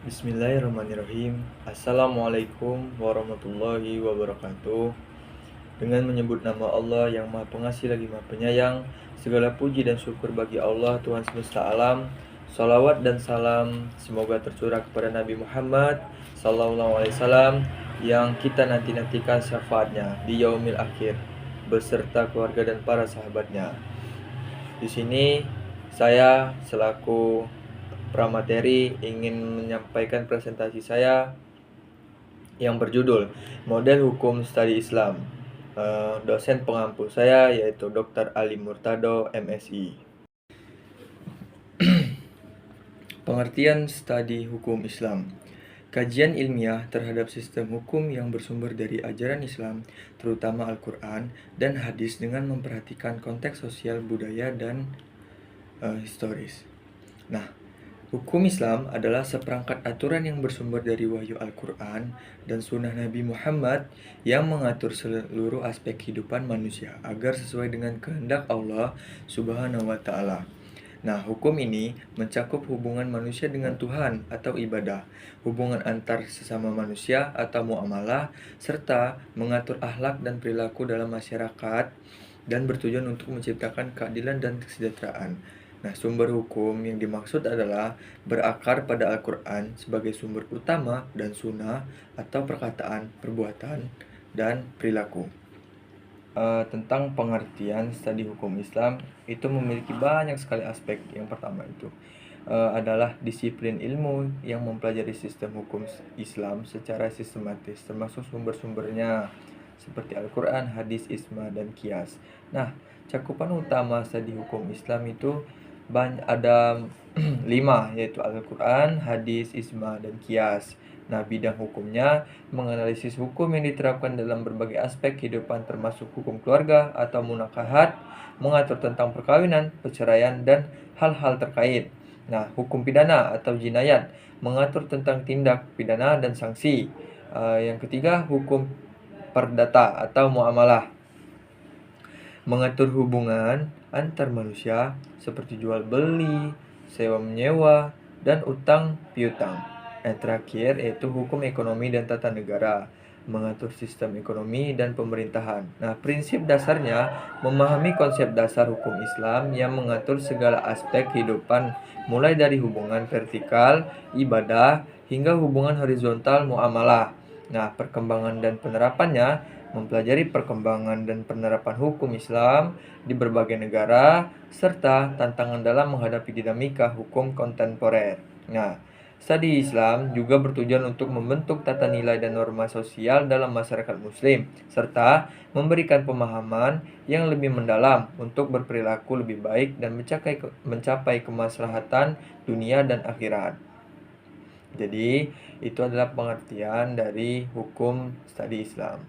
Bismillahirrahmanirrahim. Assalamualaikum warahmatullahi wabarakatuh. Dengan menyebut nama Allah yang Maha Pengasih lagi Maha Penyayang, segala puji dan syukur bagi Allah Tuhan semesta alam. Salawat dan salam semoga tercurah kepada Nabi Muhammad Sallallahu Alaihi Wasallam yang kita nantikan syafaatnya di yaumil akhir beserta keluarga dan para sahabatnya. Di sini saya selaku pramateri ingin menyampaikan presentasi saya yang berjudul Model Hukum Studi Islam. Dosen pengampu saya yaitu Dr. Ali Murtado, MSI. Pengertian studi hukum Islam. Kajian ilmiah terhadap sistem hukum yang bersumber dari ajaran Islam, terutama Al-Quran dan hadis dengan memperhatikan konteks sosial, budaya, dan historis. Nah, hukum Islam adalah seperangkat aturan yang bersumber dari wahyu Al-Quran dan sunnah Nabi Muhammad yang mengatur seluruh aspek kehidupan manusia agar sesuai dengan kehendak Allah Subhanahu wa Ta'ala. Nah, hukum ini mencakup hubungan manusia dengan Tuhan atau ibadah, hubungan antar sesama manusia atau muamalah, serta mengatur akhlak dan perilaku dalam masyarakat dan bertujuan untuk menciptakan keadilan dan kesejahteraan. Nah, sumber hukum yang dimaksud adalah berakar pada Al-Quran sebagai sumber utama dan sunnah atau perkataan, perbuatan, dan perilaku. Tentang pengertian studi hukum Islam itu memiliki banyak sekali aspek. Yang pertama itu adalah disiplin ilmu yang mempelajari sistem hukum Islam secara sistematis, termasuk sumber-sumbernya seperti Al-Quran, hadis, ijma, dan qiyas. Nah, cakupan utama studi hukum Islam itu ada 5, yaitu Al-Quran, hadis, ijma, dan qiyas. Nah, bidang hukumnya menganalisis hukum yang diterapkan dalam berbagai aspek kehidupan termasuk hukum keluarga atau munakahat, mengatur tentang perkawinan, perceraian, dan hal-hal terkait. Nah, hukum pidana atau jinayat mengatur tentang tindak pidana dan sanksi. Yang ketiga, hukum perdata atau muamalah mengatur hubungan antar manusia seperti jual beli, sewa menyewa, dan utang piutang. Yang terakhir yaitu hukum ekonomi dan tata negara, mengatur sistem ekonomi dan pemerintahan. Nah, prinsip dasarnya memahami konsep dasar hukum Islam yang mengatur segala aspek kehidupan, mulai dari hubungan vertikal, ibadah, hingga hubungan horizontal, muamalah. Nah, perkembangan dan penerapannya mempelajari perkembangan dan penerapan hukum Islam di berbagai negara, serta tantangan dalam menghadapi dinamika hukum kontemporer. Nah, studi Islam juga bertujuan untuk membentuk tata nilai dan norma sosial dalam masyarakat Muslim, serta memberikan pemahaman yang lebih mendalam untuk berperilaku lebih baik dan mencapai kemaslahatan dunia dan akhirat. Jadi, itu adalah pengertian dari hukum studi Islam.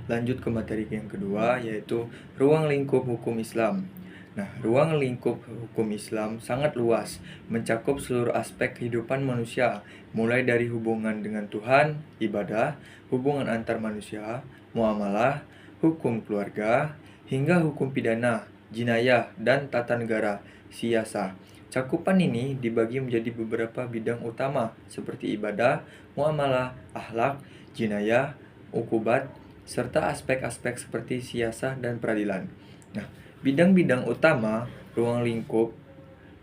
Lanjut ke materi yang kedua, yaitu ruang lingkup hukum Islam. Nah, ruang lingkup hukum Islam sangat luas, mencakup seluruh aspek kehidupan manusia, mulai dari hubungan dengan Tuhan, ibadah, hubungan antar manusia, muamalah, hukum keluarga, hingga hukum pidana, jinayah, dan tata negara, siasa. Cakupan ini dibagi menjadi beberapa bidang utama, seperti ibadah, muamalah, akhlak, jinayah, ukubat, serta aspek-aspek seperti siasah dan peradilan. Nah, bidang-bidang utama ruang lingkup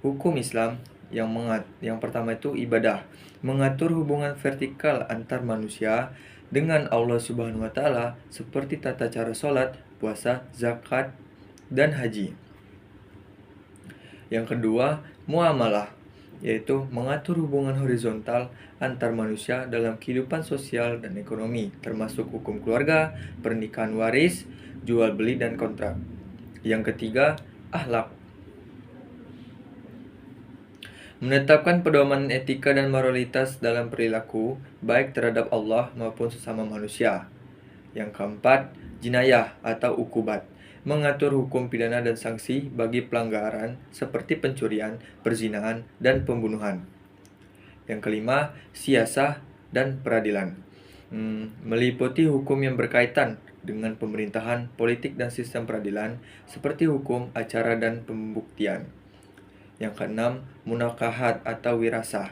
hukum Islam yang pertama itu ibadah, mengatur hubungan vertikal antar manusia dengan Allah Subhanahu wa Ta'ala seperti tata cara sholat, puasa, zakat, dan haji. Yang kedua, muamalah, yaitu mengatur hubungan horizontal antar manusia dalam kehidupan sosial dan ekonomi, termasuk hukum keluarga, pernikahan waris, jual beli, dan kontrak. Yang ketiga, akhlak, menetapkan pedoman etika dan moralitas dalam perilaku, baik terhadap Allah maupun sesama manusia. Yang keempat, jinayah atau ukubat, mengatur hukum pidana dan sanksi bagi pelanggaran seperti pencurian, perzinahan, dan pembunuhan. Yang kelima, siasah dan peradilan, meliputi hukum yang berkaitan dengan pemerintahan, politik, dan sistem peradilan seperti hukum, acara, dan pembuktian. Yang keenam, munakahat atau wirasah,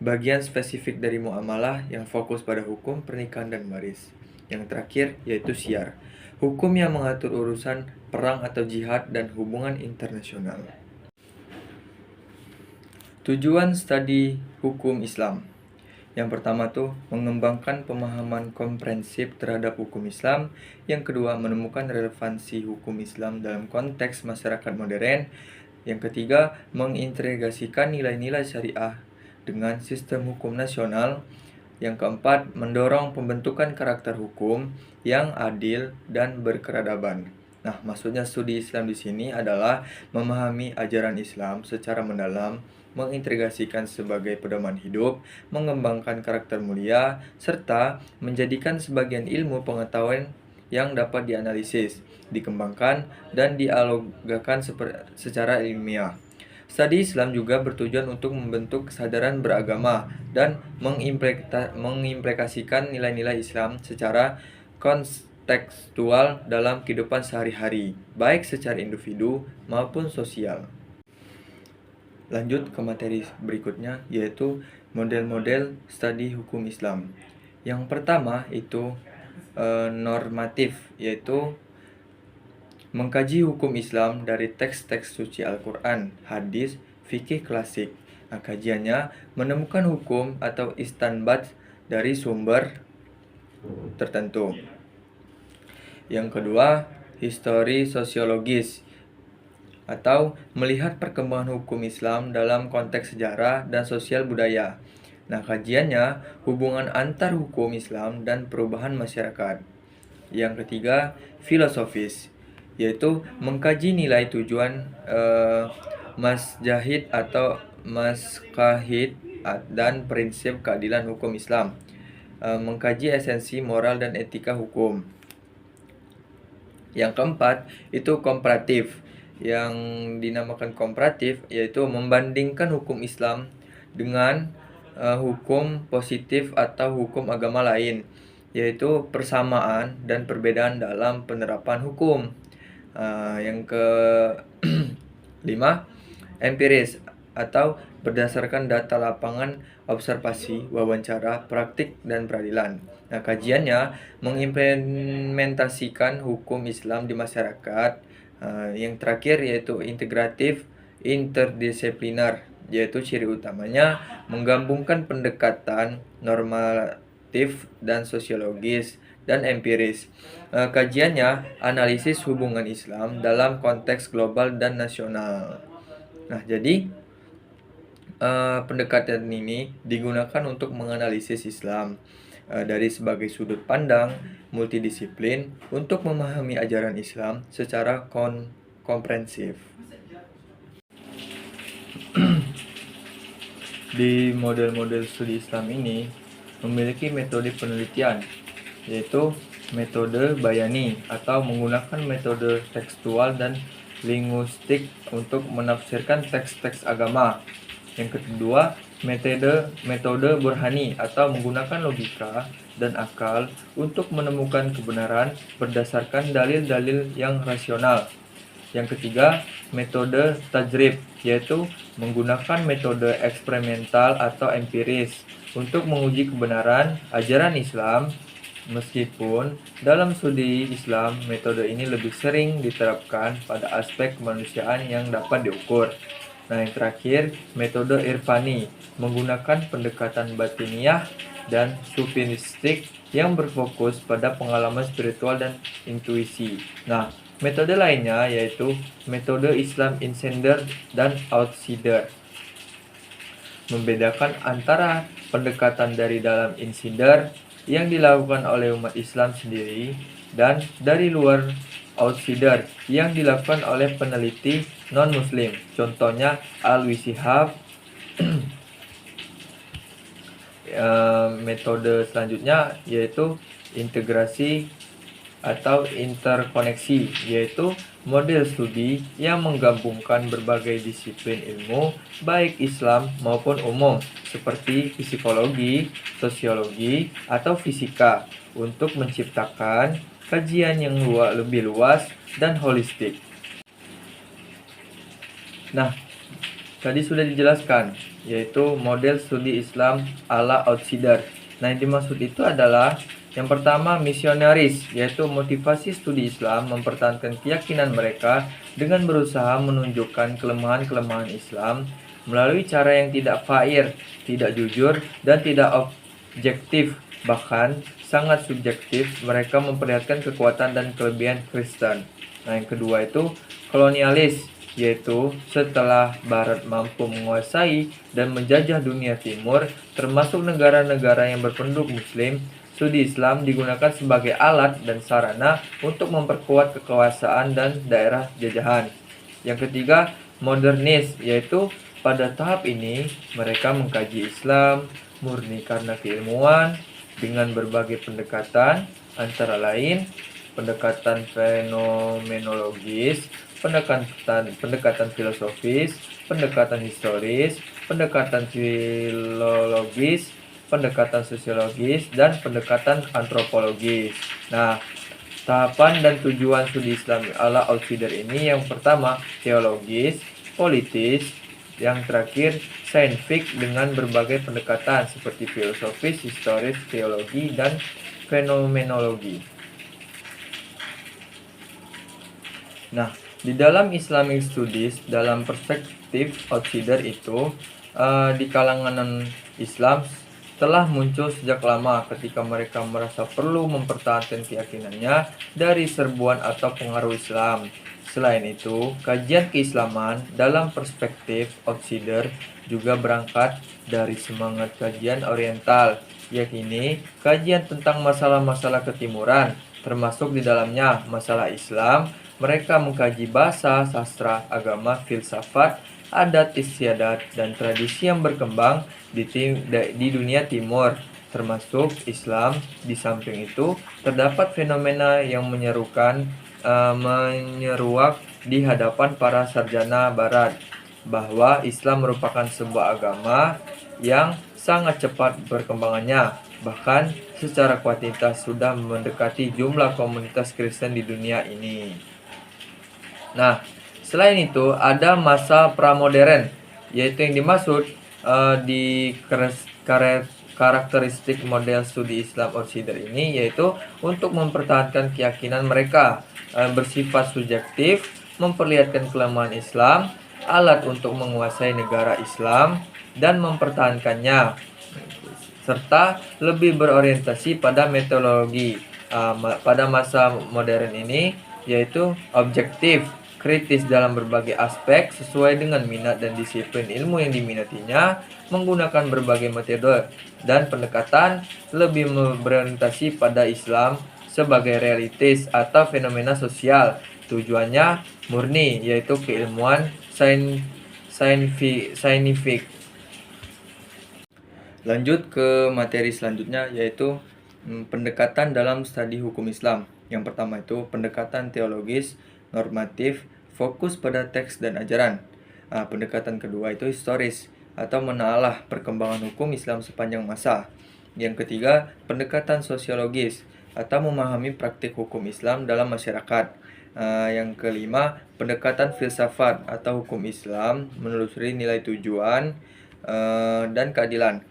Bagian spesifik dari muamalah yang fokus pada hukum pernikahan dan waris. Yang terakhir yaitu syiar, hukum yang mengatur urusan perang atau jihad dan hubungan internasional. Tujuan studi hukum Islam. Yang pertama tuh mengembangkan pemahaman komprehensif terhadap hukum Islam. Yang kedua menemukan relevansi hukum Islam dalam konteks masyarakat modern. Yang ketiga mengintegrasikan nilai-nilai syariah dengan sistem hukum nasional. Yang keempat mendorong pembentukan karakter hukum yang adil dan berkeradaban. Nah, maksudnya studi Islam di sini adalah memahami ajaran Islam secara mendalam, mengintegrasikan sebagai pedoman hidup, mengembangkan karakter mulia, serta menjadikan sebagian ilmu pengetahuan yang dapat dianalisis, dikembangkan, dan dialogkan secara ilmiah. Studi Islam juga bertujuan untuk membentuk kesadaran beragama dan mengimplikasikan nilai-nilai Islam secara kontekstual dalam kehidupan sehari-hari, baik secara individu maupun sosial. Lanjut ke materi berikutnya, yaitu model-model studi hukum Islam. Yang pertama itu normatif, yaitu mengkaji hukum Islam dari teks-teks suci Al-Quran, hadis, fikih klasik. Nah, kajiannya menemukan hukum atau istinbat dari sumber tertentu. Yang kedua, histori sosiologis, atau melihat perkembangan hukum Islam dalam konteks sejarah dan sosial budaya. Nah, kajiannya hubungan antar hukum Islam dan perubahan masyarakat. Yang ketiga, filosofis, yaitu mengkaji nilai tujuan masjahid atau maskahid dan prinsip keadilan hukum Islam. Mengkaji esensi moral dan etika hukum. Yang keempat, itu komparatif. Yang dinamakan komparatif yaitu membandingkan hukum Islam dengan hukum positif atau hukum agama lain, yaitu persamaan dan perbedaan dalam penerapan hukum. Yang kelima, empiris, atau berdasarkan data lapangan, observasi, wawancara, praktik, dan peradilan. Nah, kajiannya mengimplementasikan hukum Islam di masyarakat. Yang terakhir yaitu integratif, interdisipliner, yaitu ciri utamanya menggabungkan pendekatan normatif dan sosiologis dan empiris. Kajiannya analisis hubungan Islam dalam konteks global dan nasional. Nah, jadi pendekatan ini digunakan untuk menganalisis Islam dari sebagai sudut pandang multidisiplin untuk memahami ajaran Islam secara komprehensif. Di model-model studi Islam ini memiliki metode penelitian, yaitu metode bayani atau menggunakan metode tekstual dan linguistik untuk menafsirkan teks-teks agama. Yang kedua, metode burhani atau menggunakan logika dan akal untuk menemukan kebenaran berdasarkan dalil-dalil yang rasional. Yang ketiga, metode tajrib, yaitu menggunakan metode eksperimental atau empiris untuk menguji kebenaran ajaran Islam. Meskipun dalam studi Islam, metode ini lebih sering diterapkan pada aspek kemanusiaan yang dapat diukur. Nah, yang terakhir, metode irfani, menggunakan pendekatan batiniah dan sufistik yang berfokus pada pengalaman spiritual dan intuisi. Nah, metode lainnya yaitu metode Islam insider dan outsider. Membedakan antara pendekatan dari dalam insider yang dilakukan oleh umat Islam sendiri dan dari luar outsider yang dilakukan oleh peneliti non-muslim. Contohnya Al-Wishihab. Metode selanjutnya yaitu integrasi atau interkoneksi, yaitu model studi yang menggabungkan berbagai disiplin ilmu baik Islam maupun umum seperti psikologi, sosiologi, atau fisika untuk menciptakan kajian yang lebih luas dan holistik. Nah, tadi sudah dijelaskan, yaitu model studi Islam ala outsider. Nah, yang dimaksud itu adalah yang pertama misionaris, yaitu motivasi studi Islam mempertahankan keyakinan mereka dengan berusaha menunjukkan kelemahan-kelemahan Islam melalui cara yang tidak fair, tidak jujur, dan tidak objektif, bahkan sangat subjektif. Mereka memperlihatkan kekuatan dan kelebihan Kristen. Nah, yang kedua itu kolonialis, yaitu setelah Barat mampu menguasai dan menjajah dunia timur, termasuk negara-negara yang berpenduduk Muslim, studi Islam digunakan sebagai alat dan sarana untuk memperkuat kekuasaan dan daerah jajahan. Yang ketiga, modernis, yaitu pada tahap ini mereka mengkaji Islam murni karena keilmuan dengan berbagai pendekatan, antara lain pendekatan fenomenologis, pendekatan filosofis, pendekatan historis, pendekatan filologis, pendekatan sosiologis, dan pendekatan antropologis. Nah, tahapan dan tujuan studi Islam ala outsider ini yang pertama teologis, politis, yang terakhir saintifik dengan berbagai pendekatan seperti filosofis, historis, teologi, dan fenomenologi. Nah, di dalam Islamic Studies, dalam perspektif outsider itu, di kalangan Islam telah muncul sejak lama ketika mereka merasa perlu mempertahankan keyakinannya dari serbuan atau pengaruh Islam. Selain itu, kajian keislaman dalam perspektif outsider juga berangkat dari semangat kajian oriental, yakni kajian tentang masalah-masalah ketimuran, termasuk di dalamnya masalah Islam. Mereka mengkaji bahasa, sastra, agama, filsafat, adat istiadat, dan tradisi yang berkembang di dunia timur, termasuk Islam. Di samping itu, terdapat fenomena yang menyeruak di hadapan para sarjana Barat, bahwa Islam merupakan sebuah agama yang sangat cepat perkembangannya, bahkan secara kuantitas sudah mendekati jumlah komunitas Kristen di dunia ini. Nah, selain itu ada masa pramodern, yaitu yang dimaksud di karakteristik model studi Islam outsider ini, yaitu untuk mempertahankan keyakinan mereka, bersifat subjektif, memperlihatkan kelemahan Islam, alat untuk menguasai negara Islam dan mempertahankannya, serta lebih berorientasi pada metodologi pada masa modern ini, yaitu objektif, kritis dalam berbagai aspek sesuai dengan minat dan disiplin ilmu yang diminatinya, menggunakan berbagai metode dan pendekatan, lebih berorientasi pada Islam sebagai realitis atau fenomena sosial. Tujuannya murni, yaitu keilmuan saintifik. Lanjut ke materi selanjutnya, yaitu pendekatan dalam studi hukum Islam. Yang pertama itu pendekatan teologis, normatif, fokus pada teks dan ajaran. Pendekatan kedua itu historis atau menelaah perkembangan hukum Islam sepanjang masa. Yang ketiga, pendekatan sosiologis atau memahami praktik hukum Islam dalam masyarakat. Yang kelima, pendekatan filsafat atau hukum Islam menelusuri nilai tujuan dan keadilan.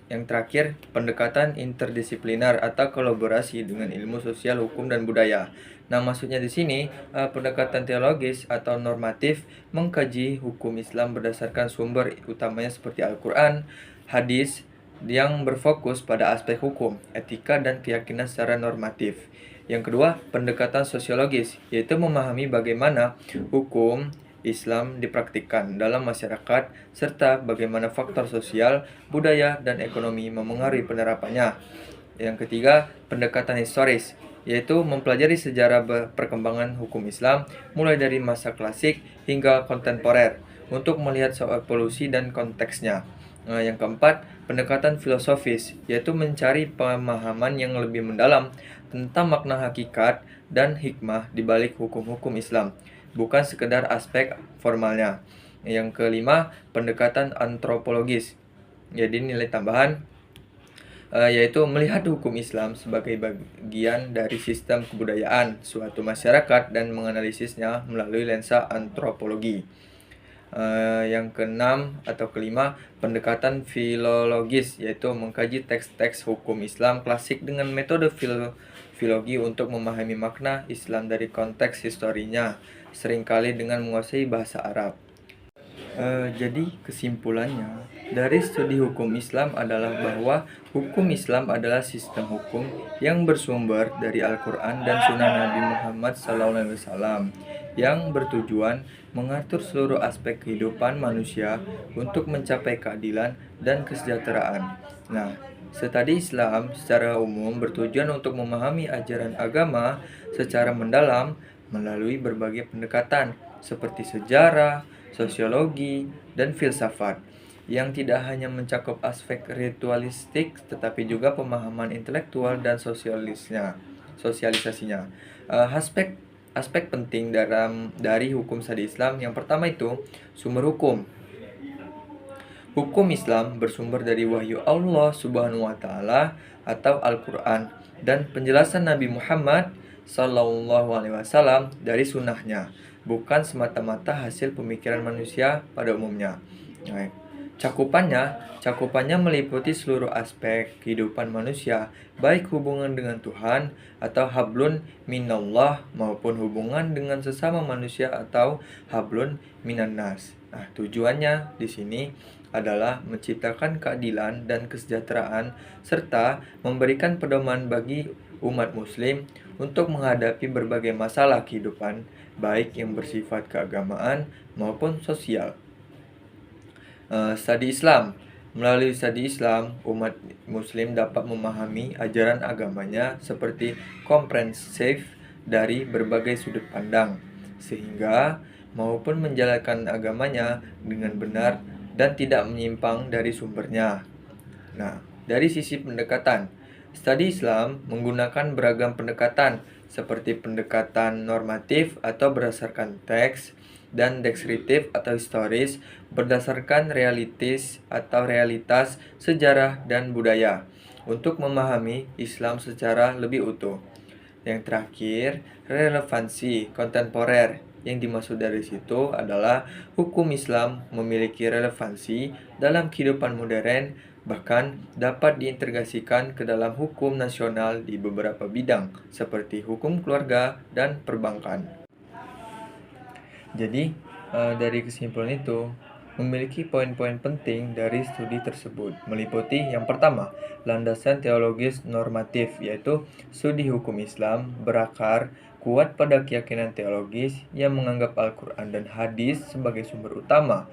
Yang terakhir, pendekatan interdisipliner atau kolaborasi dengan ilmu sosial, hukum, dan budaya. Nah, maksudnya di sini pendekatan teologis atau normatif mengkaji hukum Islam berdasarkan sumber utamanya seperti Al-Quran, hadis yang berfokus pada aspek hukum, etika, dan keyakinan secara normatif. Yang kedua, pendekatan sosiologis, yaitu memahami bagaimana hukum Islam dipraktikkan dalam masyarakat, serta bagaimana faktor sosial, budaya, dan ekonomi memengaruhi penerapannya. Yang ketiga, pendekatan historis, yaitu mempelajari sejarah perkembangan hukum Islam mulai dari masa klasik hingga kontemporer untuk melihat soal evolusi dan konteksnya. Yang keempat, pendekatan filosofis, yaitu mencari pemahaman yang lebih mendalam tentang makna hakikat dan hikmah di balik hukum-hukum Islam, bukan sekedar aspek formalnya. Yang kelima, pendekatan antropologis, jadi nilai tambahan, yaitu melihat hukum Islam sebagai bagian dari sistem kebudayaan suatu masyarakat dan menganalisisnya melalui lensa antropologi. Yang keenam atau kelima, pendekatan filologis, yaitu mengkaji teks-teks hukum Islam klasik dengan metode filologi untuk memahami makna Islam dari konteks historinya, seringkali dengan menguasai bahasa Arab. Jadi kesimpulannya, dari studi hukum Islam adalah bahwa hukum Islam adalah sistem hukum yang bersumber dari Al-Quran dan Sunnah Nabi Muhammad SAW yang bertujuan mengatur seluruh aspek kehidupan manusia untuk mencapai keadilan dan kesejahteraan. Nah, studi Islam secara umum bertujuan untuk memahami ajaran agama secara mendalam melalui berbagai pendekatan seperti sejarah, sosiologi, dan filsafat yang tidak hanya mencakup aspek ritualistik tetapi juga pemahaman intelektual dan sosialisasinya. Aspek penting dari hukum studi Islam yang pertama itu sumber hukum. Hukum Islam bersumber dari wahyu Allah Subhanahu wa taala atau Al-Qur'an dan penjelasan Nabi Muhammad Sallallahu alaihi wasallam dari sunnahnya, bukan semata-mata hasil pemikiran manusia pada umumnya. Nah, cakupannya meliputi seluruh aspek kehidupan manusia, baik hubungan dengan Tuhan atau hablun minallah maupun hubungan dengan sesama manusia atau hablun minannas. Nah, tujuannya di sini adalah menciptakan keadilan dan kesejahteraan serta memberikan pedoman bagi umat muslim untuk menghadapi berbagai masalah kehidupan, baik yang bersifat keagamaan maupun sosial. Studi Islam. Melalui studi Islam, umat muslim dapat memahami ajaran agamanya seperti komprehensif dari berbagai sudut pandang, sehingga maupun menjalankan agamanya dengan benar dan tidak menyimpang dari sumbernya. Nah, dari sisi pendekatan, studi Islam menggunakan beragam pendekatan seperti pendekatan normatif atau berdasarkan teks dan deskriptif atau historis berdasarkan realitas sejarah dan budaya untuk memahami Islam secara lebih utuh. Yang terakhir, relevansi kontemporer. Yang dimaksud dari situ adalah hukum Islam memiliki relevansi dalam kehidupan modern, bahkan dapat diintegrasikan ke dalam hukum nasional di beberapa bidang, seperti hukum keluarga dan perbankan. Jadi, dari kesimpulan itu, memiliki poin-poin penting dari studi tersebut, meliputi yang pertama, landasan teologis normatif, yaitu studi hukum Islam berakar kuat pada keyakinan teologis yang menganggap Al-Quran dan hadis sebagai sumber utama.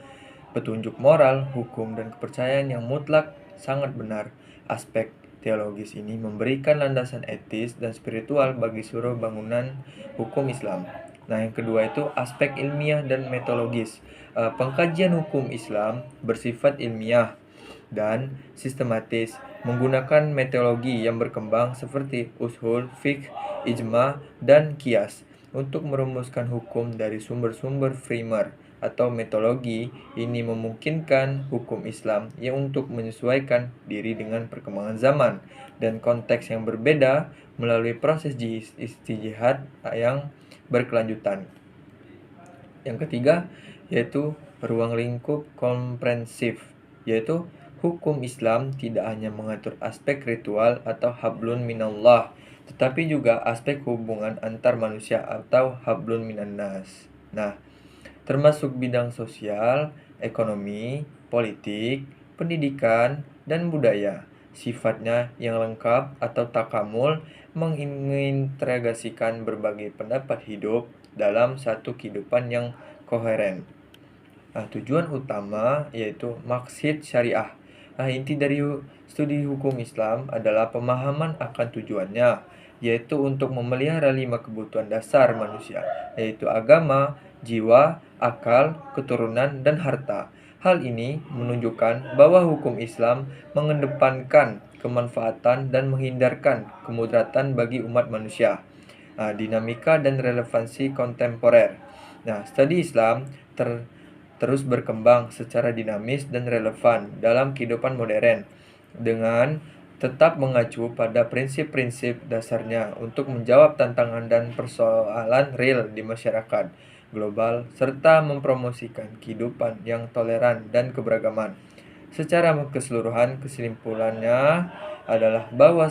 Petunjuk moral, hukum, dan kepercayaan yang mutlak sangat benar. Aspek teologis ini memberikan landasan etis dan spiritual bagi seluruh bangunan hukum Islam. Nah, yang kedua itu aspek ilmiah dan metodologis. Pengkajian hukum Islam bersifat ilmiah dan sistematis, menggunakan metodologi yang berkembang seperti ushul, fiqh, ijma, dan qiyas untuk merumuskan hukum dari sumber-sumber primer atau metodologi ini memungkinkan hukum Islam yang untuk menyesuaikan diri dengan perkembangan zaman dan konteks yang berbeda melalui proses ijtihad yang berkelanjutan. Yang ketiga yaitu ruang lingkup komprehensif, yaitu hukum Islam tidak hanya mengatur aspek ritual atau hablun minallah, tetapi juga aspek hubungan antar manusia atau hablun minannas. Nah, termasuk bidang sosial, ekonomi, politik, pendidikan, dan budaya. Sifatnya yang lengkap atau takamul mengintegrasikan berbagai pendapat hidup dalam satu kehidupan yang koheren. Nah, tujuan utama yaitu maksud syariah. Nah, inti dari studi hukum Islam adalah pemahaman akan tujuannya, yaitu untuk memelihara 5 kebutuhan dasar manusia, yaitu agama, jiwa, akal, keturunan, dan harta. Hal ini menunjukkan bahwa hukum Islam mengedepankan kemanfaatan dan menghindarkan kemudaratan bagi umat manusia. Nah, dinamika dan relevansi kontemporer. Nah, studi Islam terus berkembang secara dinamis dan relevan dalam kehidupan modern dengan tetap mengacu pada prinsip-prinsip dasarnya untuk menjawab tantangan dan persoalan real di masyarakat. global, serta mempromosikan kehidupan yang toleran dan keberagaman. Secara keseluruhan, kesimpulannya adalah bahwa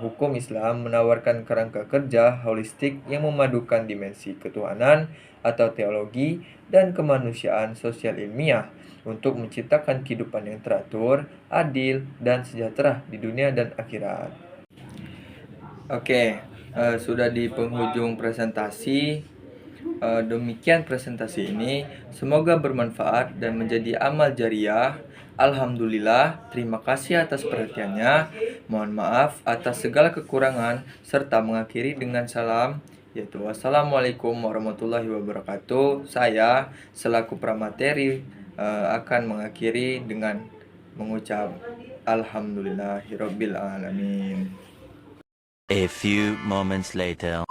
hukum Islam menawarkan kerangka kerja holistik yang memadukan dimensi ketuhanan atau teologi dan kemanusiaan sosial ilmiah untuk menciptakan kehidupan yang teratur, adil, dan sejahtera di dunia dan akhirat. Oke, sudah di penghujung presentasi. Demikian presentasi ini. Semoga bermanfaat dan menjadi amal jariah. Alhamdulillah, terima kasih atas perhatiannya. Mohon maaf atas segala kekurangan serta mengakhiri dengan salam, yaitu wassalamualaikum warahmatullahi wabarakatuh. Saya selaku pramateri akan mengakhiri dengan mengucap alhamdulillahirabbil alamin. A few moments later.